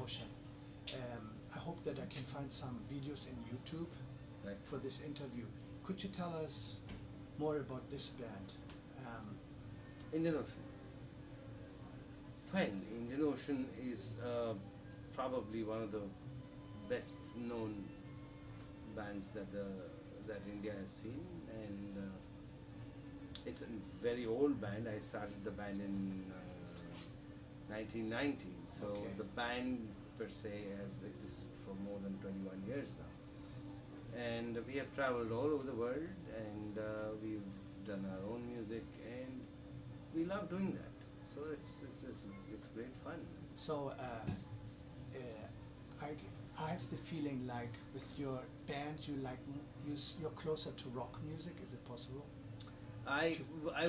Ocean. I hope that I can find some videos in YouTube for this interview. Could you tell us more about this band? Indian Ocean. Well, Indian Ocean is probably one of the best known bands that India has seen, and it's a very old band. I started the band in 1990, so the band per se has existed for more than 21 years now. And we have traveled all over the world, and we've done our own music, and we love doing that. So it's great fun. So I have the feeling like with your band you're closer to rock music. Is it possible? I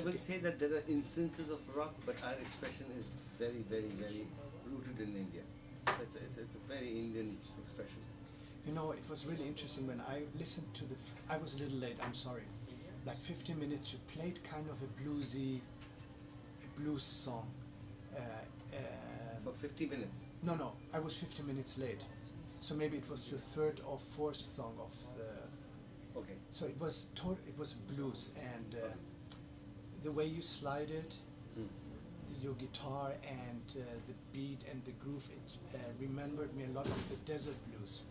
will say that there are influences of rock, but our expression is very, very, very rooted in India. It's a very Indian expression. You know, it was really interesting when I listened to I was a little late, I'm sorry. Like 15 minutes, you played kind of a blues song. For 50 minutes? No, I was 15 minutes late. So maybe it was your third or fourth song of the... Okay. So it was blues, and the way you slide it, your guitar and the beat and the groove, it remembered me a lot of the desert blues.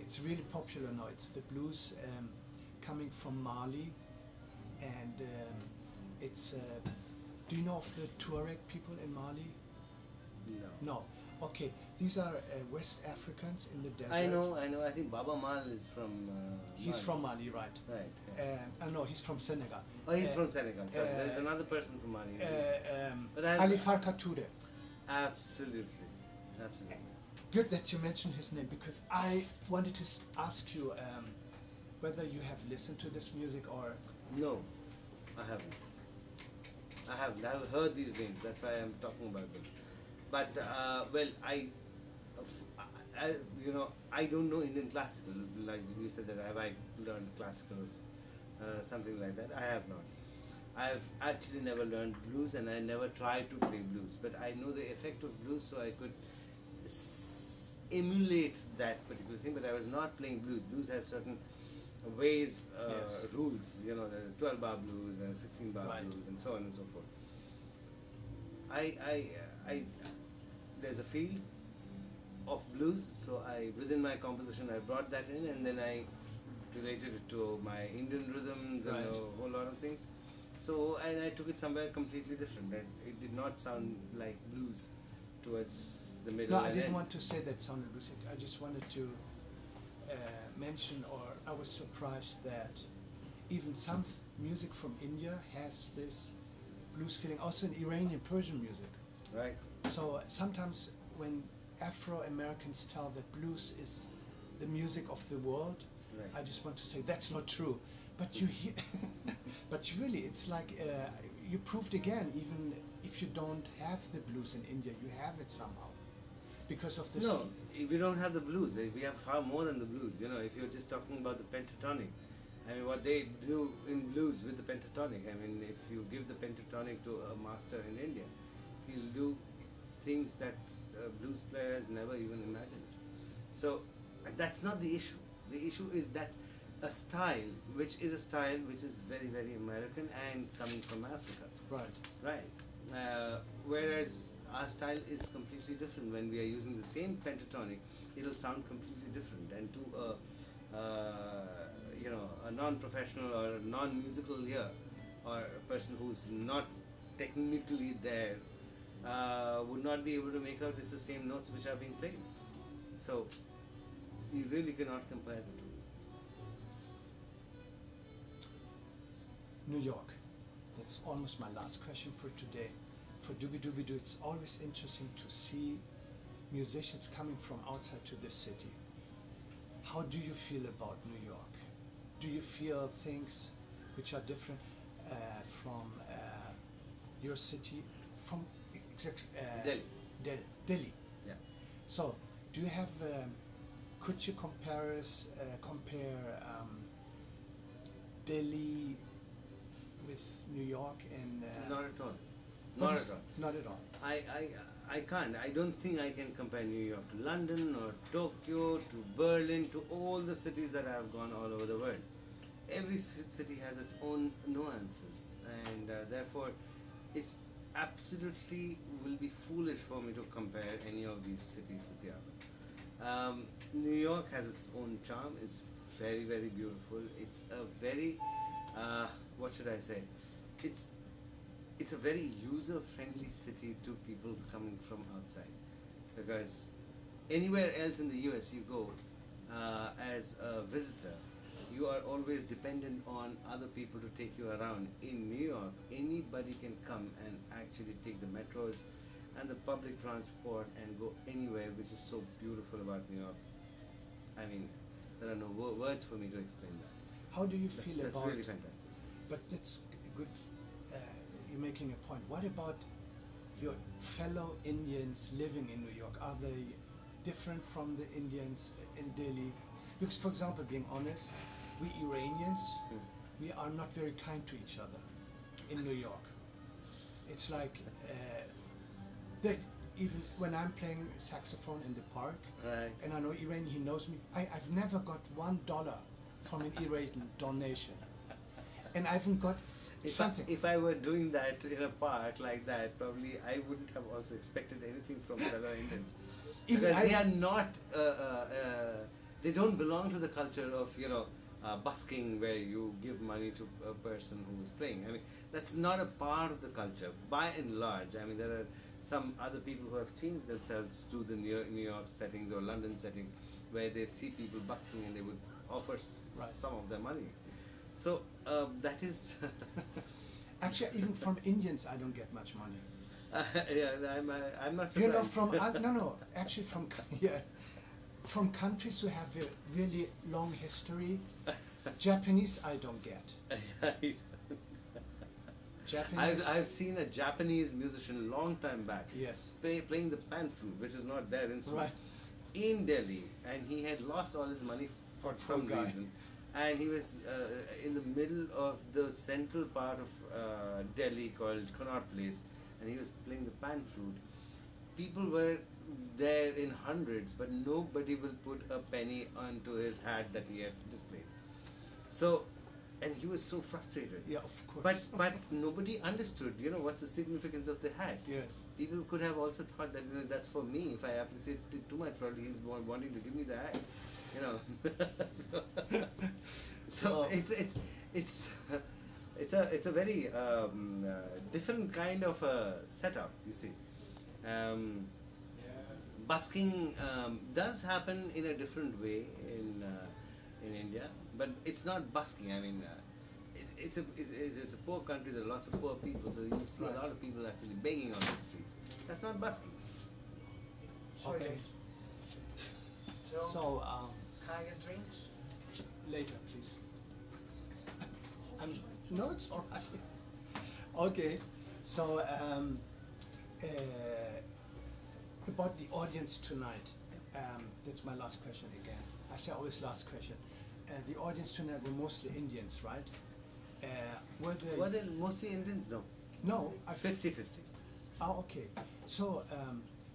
It's really popular now. It's the blues coming from Mali, and it's. Do you know of the Tuareg people in Mali? No. No. Okay, these are West Africans in the desert. I know. I think Baba Mal is from. He's Mali. from Mali, right? Right. Yeah. No, he's from Senegal. Oh, he's from Senegal. Sorry, there's another person from Mali. Ali Farka Toure. Absolutely. Good that you mentioned his name, because I wanted to ask you whether you have listened to this music or... No, I haven't. I have heard these names, that's why I'm talking about them. But, well, I don't know Indian classical, like you said that have I learned classical or something like that. I have not. I've actually never learned blues, and I never tried to play blues, but I know the effect of blues, so I could emulate that particular thing, but I was not playing blues. Blues has certain ways, rules, you know, there's 12 bar blues and 16 bar blues and so on and so forth. There's a feel of blues, so within my composition I brought that in, and then I related it to my Indian rhythms and a whole lot of things. So, and I took it somewhere completely different. It did not sound like blues towards the middle. No, I didn't want to say that sounded bluesy. I just wanted to mention, or I was surprised that even some music from India has this blues feeling, also in Iranian Persian music. Right. So sometimes when Afro-Americans tell that blues is the music of the world, I just want to say that's not true. But you hear, but really, it's like you proved again. Even if you don't have the blues in India, you have it somehow, because of this. No, we don't have the blues. We have far more than the blues. You know, if you're just talking about the pentatonic, I mean, what they do in blues with the pentatonic. I mean, if you give the pentatonic to a master in India, he'll do things that blues players never even imagined. So that's not the issue. The issue is that a style which is very, very American and coming from Africa. Right. Whereas our style is completely different. When we are using the same pentatonic, it'll sound completely different. And to a non-professional or a non-musical ear, or a person who's not technically there, would not be able to make out it's the same notes which are being played. So you really cannot compare the two. New York. That's almost my last question for today. For DooBeeDooBeeDoo, it's always interesting to see musicians coming from outside to this city. How do you feel about New York? Do you feel things which are different from your city, from Delhi? Yeah. So, do you have? Could you compare Delhi with New York and? Not at all. Not at all. I can't. I don't think I can compare New York to London or Tokyo to Berlin to all the cities that I have gone all over the world. Every city has its own nuances, and therefore, it's absolutely will be foolish for me to compare any of these cities with the other. New York has its own charm. It's very, very beautiful. It's a very, what should I say? It's a very user-friendly city to people coming from outside, because anywhere else in the US you go as a visitor, you are always dependent on other people to take you around. In New York, anybody can come and actually take the metros and the public transport and go anywhere, which is so beautiful about New York. I mean, there are no words for me to explain that. How do you feel That's about? really fantastic. But that's good. You're making a point. What about your fellow Indians living in New York? Are they different from the Indians in Delhi? Because, for example, being honest, we Iranians, we are not very kind to each other in New York. It's like even when I'm playing saxophone in the park, Right. and I know Iranian, he knows me. I've never got $1 from an Iranian donation, and I haven't got something. If I were doing that in a park like that, probably I wouldn't have also expected anything from fellow Indians, because they are not. They don't belong to the culture of busking, where you give money to a person who is playing. I mean, that's not a part of the culture by and large. I mean, there are some other people who have changed themselves to the New York settings or London settings, where they see people busking and they would offer some of their money. So that is Actually, even from Indians, I don't get much money. yeah, I'm not surprised. You know, from actually from from countries who have a really long history. Japanese, I don't get. Japanese. I've seen a Japanese musician long time back. Yes. Playing the pan flute, which is not their instrument, in Delhi, and he had lost all his money for some reason, and he was in the middle of the central part of Delhi called Connaught Place, and he was playing the pan flute. People were there in hundreds, but nobody will put a penny onto his hat that he had displayed. So, and he was so frustrated. Yeah, of course. But nobody understood, what's the significance of the hat. Yes. People could have also thought that that's for me. If I appreciate it too much, probably he's wanting to give me the hat. So it's a very different kind of setup. You see, busking does happen in a different way in India, but it's not busking. I mean, it's a poor country. There are lots of poor people, so you'll see a lot of people actually begging on the streets. That's not busking. Okay. So can I get drinks? later, please. No, it's all right. Okay. So about the audience tonight. That's my last question again. I say always last question. The audience tonight were mostly Indians, right? Were they mostly Indians? No. No, 50-50. Oh, okay. So,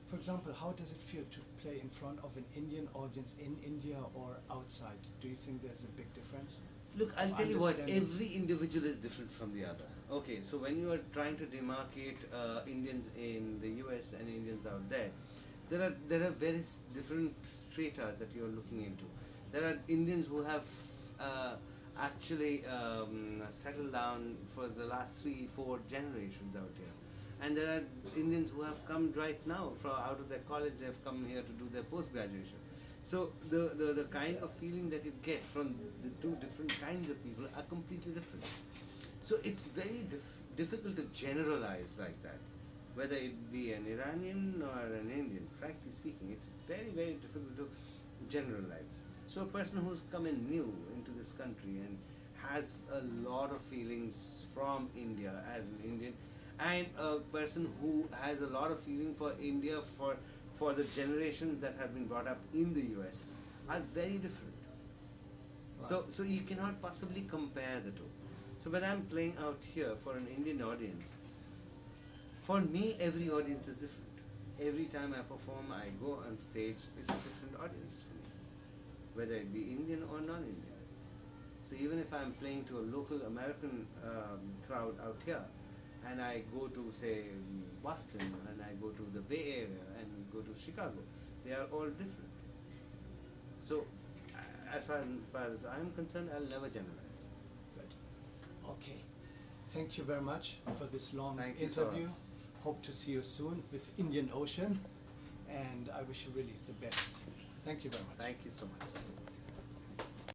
for example, how does it feel to play in front of an Indian audience in India or outside? Do you think there's a big difference? Look, I'll tell you what, understanding. every individual is different from the other. Okay, so when you are trying to demarcate Indians in the US and Indians out there are various different stratas that you are looking into. There are Indians who have actually settled down for the last 3-4 generations out here. And there are Indians who have come right now from out of their college. They have come here to do their post-graduation. So the kind of feeling that you get from the two different kinds of people are completely different. So it's very difficult to generalize like that, whether it be an Iranian or an Indian. Frankly speaking, it's very, very difficult to generalize. So a person who's come in new into this country and has a lot of feelings from India as an Indian, and a person who has a lot of feeling for India for the generations that have been brought up in the US are very different. Right. So you cannot possibly compare the two. So when I'm playing out here for an Indian audience, for me every audience is different. every time I perform, I go on stage, it's a different audience for me, whether it be Indian or non-Indian. So even if I'm playing to a local American crowd out here, and I go to say Boston, and I go to the Bay Area, and go to Chicago, they are all different. So as far as I'm concerned, I'll never generalize. Good. Okay. Thank you very much for this long Thank you, interview. Sohrab. Hope to see you soon with Indian Ocean, and I wish you really the best. Thank you very much. Thank you so much.